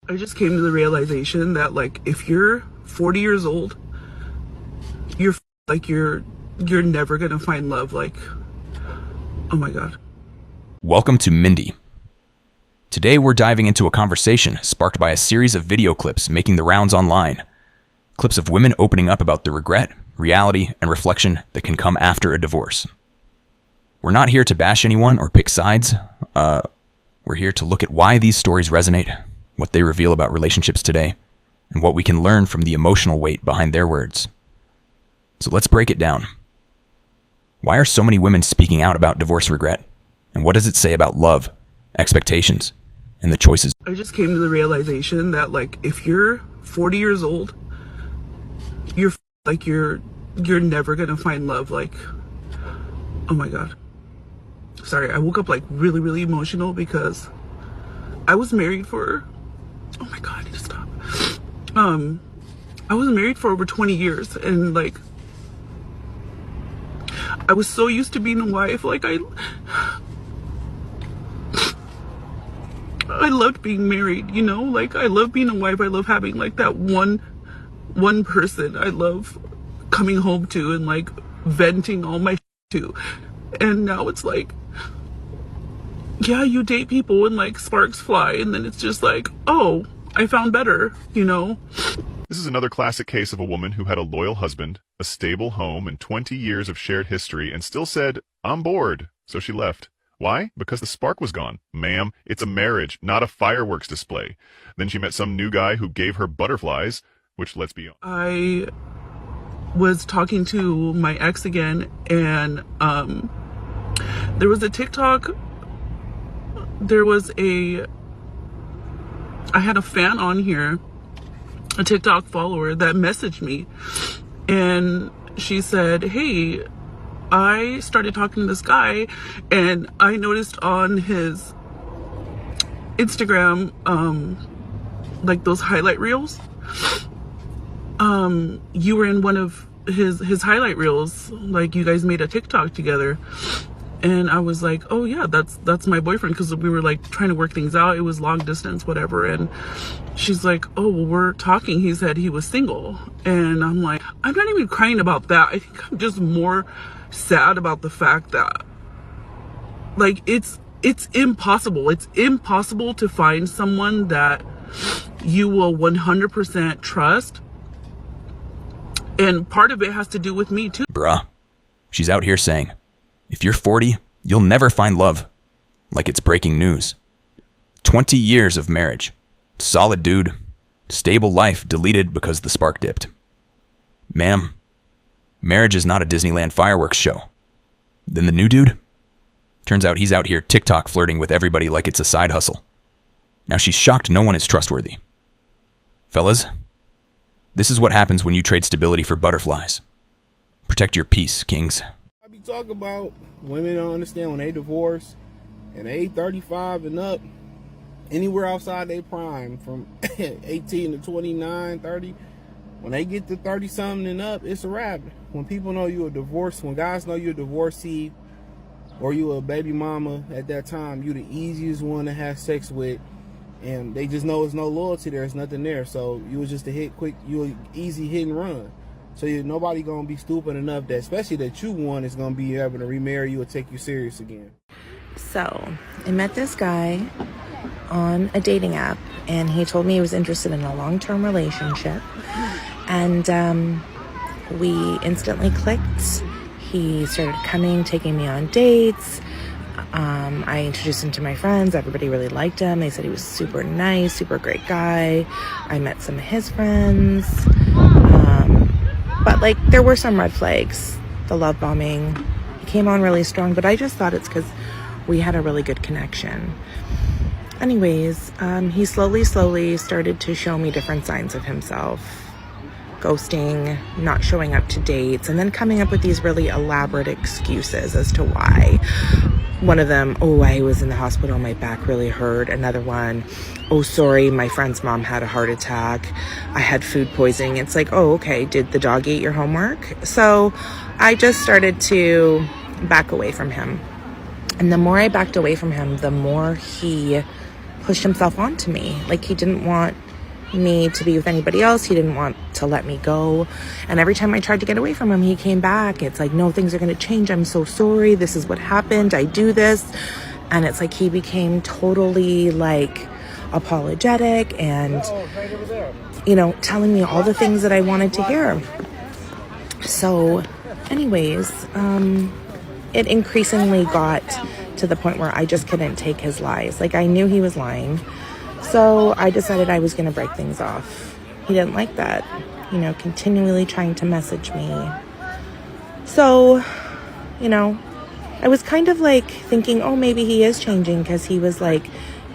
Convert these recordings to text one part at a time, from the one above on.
I just came to the realization that, like, if you're 40 years old, you're like you're never gonna find love. Like, oh my god. Welcome to Mindy. Today we're diving into a conversation sparked by a series of video clips making the rounds online. Clips of women opening up about the regret, reality, and reflection that can come after a divorce. We're not here to bash anyone or pick sides. We're here to look at why these stories resonate, what they reveal about relationships today, and what we can learn from the emotional weight behind their words. So let's break it down. Why are so many women speaking out about divorce regret? And what does it say about love, expectations, and the choices? I just came to the realization that, like, if you're 40 years old, you're like you're never gonna find love. Like, oh my god. Sorry, I woke up like really emotional because I was married for, oh my god, I need to stop. I was married for over 20 years, and like I was so used to being a wife. Like, I loved being married, you know? Like, I love being a wife. I love having like that one person I love coming home to and like venting all my to. And now it's like, yeah, you date people and like sparks fly, and then it's just like, oh, I found better, you know? This is another classic case of a woman who had a loyal husband, a stable home, and 20 years of shared history, and still said, I'm bored. So she left. Why? Because the spark was gone. Ma'am, it's a marriage, not a fireworks display. Then she met some new guy who gave her butterflies, which, let's be honest. I was talking to my ex again, and there was a TikTok. I had a fan on here, a TikTok follower that messaged me, and she said, hey, I started talking to this guy, and I noticed on his Instagram, like those highlight reels, you were in one of his highlight reels, like you guys made a TikTok together. And I was like, oh yeah, that's my boyfriend, because we were like trying to work things out. It was long distance, whatever. And she's like, oh, well, we're talking. He said he was single. And I'm like, I'm not even crying about that. I think I'm just more sad about the fact that, like, it's impossible. It's impossible to find someone that you will 100% trust. And part of it has to do with me too. Bruh, she's out here saying, if you're 40, you'll never find love. Like it's breaking news. 20 years of marriage. Solid dude. Stable life deleted because the spark dipped. Ma'am, marriage is not a Disneyland fireworks show. Then the new dude? Turns out he's out here TikTok flirting with everybody like it's a side hustle. Now she's shocked no one is trustworthy. Fellas, this is what happens when you trade stability for butterflies. Protect your peace, kings. Talk about women don't understand when they divorce and they 35 and up, anywhere outside their prime, from 18 to 29, 30, when they get to 30 something and up, it's a wrap. When people know you're a divorce, when guys know you're a divorcee or you a baby mama at that time, you're the easiest one to have sex with, and they just know there's no loyalty there, there's nothing there. So you was just a hit quick, you an easy hit and run. So nobody gonna be stupid enough that, especially that you want, is gonna be able to remarry you or take you serious again. So I met this guy on a dating app, and he told me he was interested in a long-term relationship, and we instantly clicked. He started coming, taking me on dates. I introduced him to my friends. Everybody really liked him. They said he was super nice, super great guy. I met some of his friends. But, like, there were some red flags. The love bombing. He came on really strong, but I just thought it's because we had a really good connection. Anyways, he slowly started to show me different signs of himself. Ghosting, not showing up to dates, and then coming up with these really elaborate excuses as to why. One of them, oh, I was in the hospital, my back really hurt. Another one, oh, sorry, my friend's mom had a heart attack. I had food poisoning. It's like, oh, okay, did the dog eat your homework? So I just started to back away from him. And the more I backed away from him, the more he pushed himself onto me. Like, he didn't want me to be with anybody else. He didn't want to let me go. And every time I tried to get away from him, he came back. It's like, no, things are going to change. I'm so sorry. This is what happened. I do this. And it's like he became totally like apologetic and, you know, telling me all the things that I wanted to hear. So anyways, it increasingly got to the point where I just couldn't take his lies. Like, I knew he was lying. So I decided I was going to break things off. He didn't like that, you know, continually trying to message me. So, you know, I was kind of like thinking, oh, maybe he is changing, because he was like,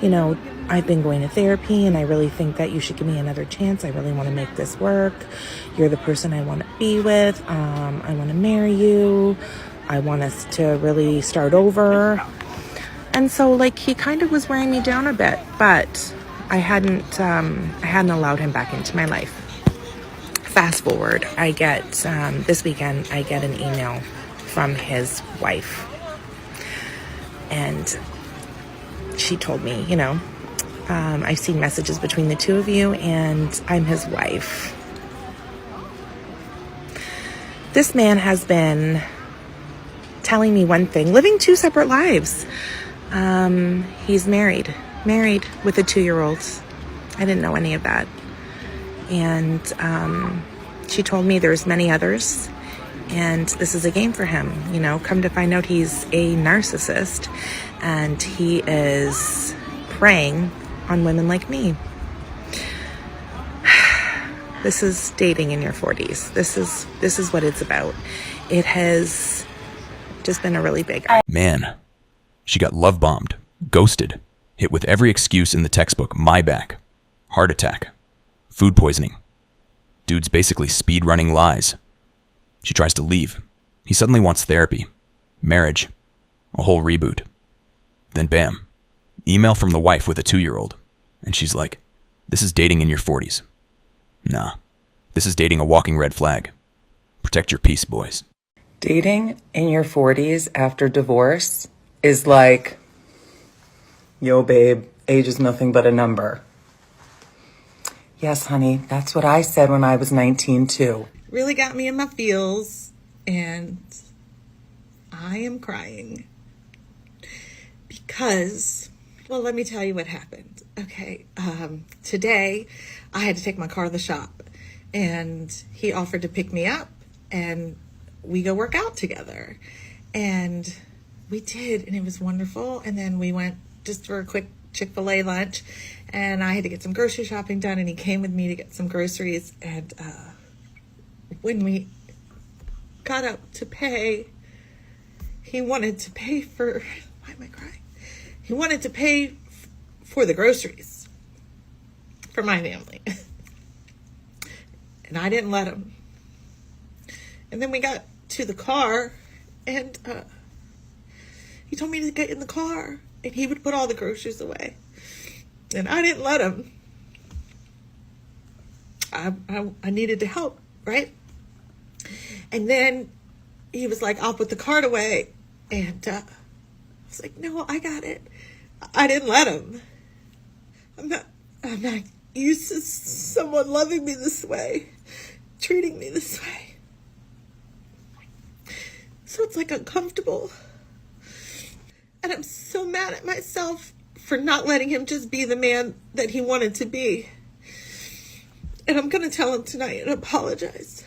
you know, I've been going to therapy and I really think that you should give me another chance. I really want to make this work. You're the person I want to be with. I want to marry you. I want us to really start over. And so, like, he kind of was wearing me down a bit, but I hadn't allowed him back into my life. Fast forward, I get, this weekend, I get an email from his wife. And she told me, you know, I've seen messages between the two of you, and I'm his wife. This man has been telling me one thing, living two separate lives. He's married with a 2-year-old. I didn't know any of that. And she told me there's many others, and this is a game for him. You know, come to find out, he's a narcissist, and he is preying on women like me. This is dating in your 40s. This is what it's about. It has just been a really big... Man, she got love bombed, ghosted, hit with every excuse in the textbook. My back, heart attack, food poisoning. Dude's basically speed running lies. She tries to leave. He suddenly wants therapy, marriage, a whole reboot. Then bam, email from the wife with a 2-year-old. And she's like, this is dating in your 40s. Nah, this is dating a walking red flag. Protect your peace, boys. Dating in your 40s after divorce is like, yo, babe, age is nothing but a number. Yes, honey, that's what I said when I was 19, too. Really got me in my feels, and I am crying because, well, let me tell you what happened. Okay, today I had to take my car to the shop, and he offered to pick me up, and we go work out together. And we did, and it was wonderful. And then we went just for a quick Chick-fil-A lunch, and I had to get some grocery shopping done, and he came with me to get some groceries. And when we got up to pay, he wanted to pay for, why am I crying? He wanted to pay for the groceries for my family. And I didn't let him. And then we got to the car, and he told me to get in the car, and he would put all the groceries away. And I didn't let him. I needed to help, right? And then he was like, I'll put the cart away. And I was like, no, I got it. I didn't let him. I'm not used to someone loving me this way, treating me this way. So it's like uncomfortable. And I'm so mad at myself for not letting him just be the man that he wanted to be. And I'm going to tell him tonight and apologize.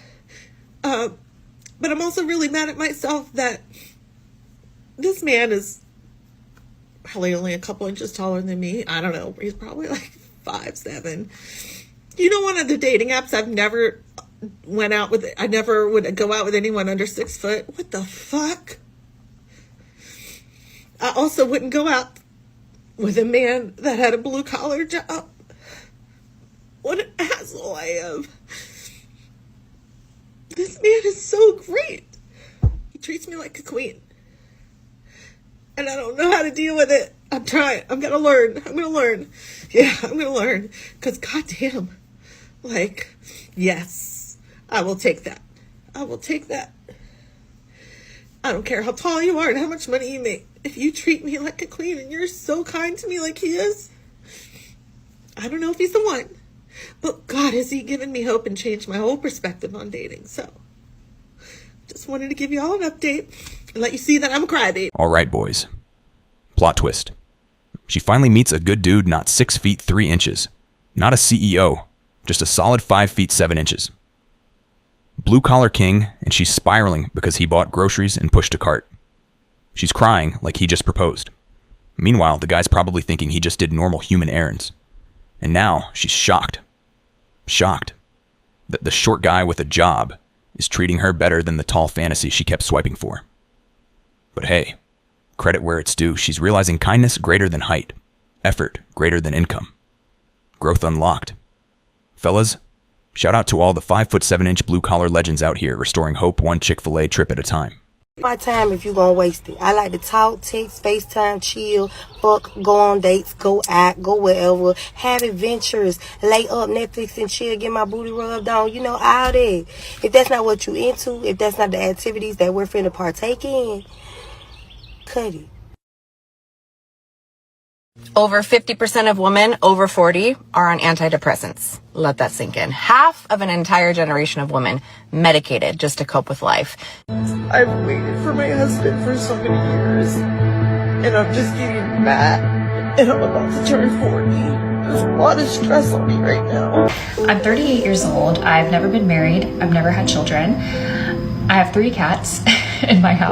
But I'm also really mad at myself that this man is probably only a couple inches taller than me. I don't know. He's probably like 5'7". You know, one of the dating apps I've never went out with, I never would go out with anyone under 6 foot. What the fuck? I also wouldn't go out with a man that had a blue collar job. What an asshole I am. This man is so great. He treats me like a queen. And I don't know how to deal with it. I'm trying. I'm going to learn. Yeah, I'm going to learn. Because goddamn, like, yes, I will take that. I don't care how tall you are and how much money you make. If you treat me like a queen and you're so kind to me like he is, I don't know if he's the one, but God, has he given me hope and changed my whole perspective on dating. So just wanted to give you all an update and let you see that I'm a crybaby. All right, boys. Plot twist. She finally meets a good dude not 6 feet 3 inches. Not a CEO, just a solid 5 feet 7 inches. Blue collar king, and she's spiraling because he bought groceries and pushed a cart. She's crying like he just proposed. Meanwhile, the guy's probably thinking he just did normal human errands. And now she's shocked. Shocked that the short guy with a job is treating her better than the tall fantasy she kept swiping for. But hey, credit where it's due, she's realizing kindness greater than height, effort greater than income. Growth unlocked. Fellas, shout out to all the 5 foot 7 inch blue collar legends out here restoring hope one Chick-fil-A trip at a time. My time if you gonna waste it. I like to talk, text, FaceTime, chill, fuck, go on dates, go out, go wherever, have adventures, lay up, Netflix and chill, get my booty rubbed on, you know, all that. If that's not what you into, if that's not the activities that we're finna partake in, cut it. Over 50% of women over 40 are on antidepressants. Let that sink in. Half of an entire generation of women medicated just to cope with life. I've waited for my husband for so many years, and I'm just getting mad, and I'm about to turn 40. There's a lot of stress on me right now. I'm 38 years old. I've never been married. I've never had children. I have 3 cats in my house.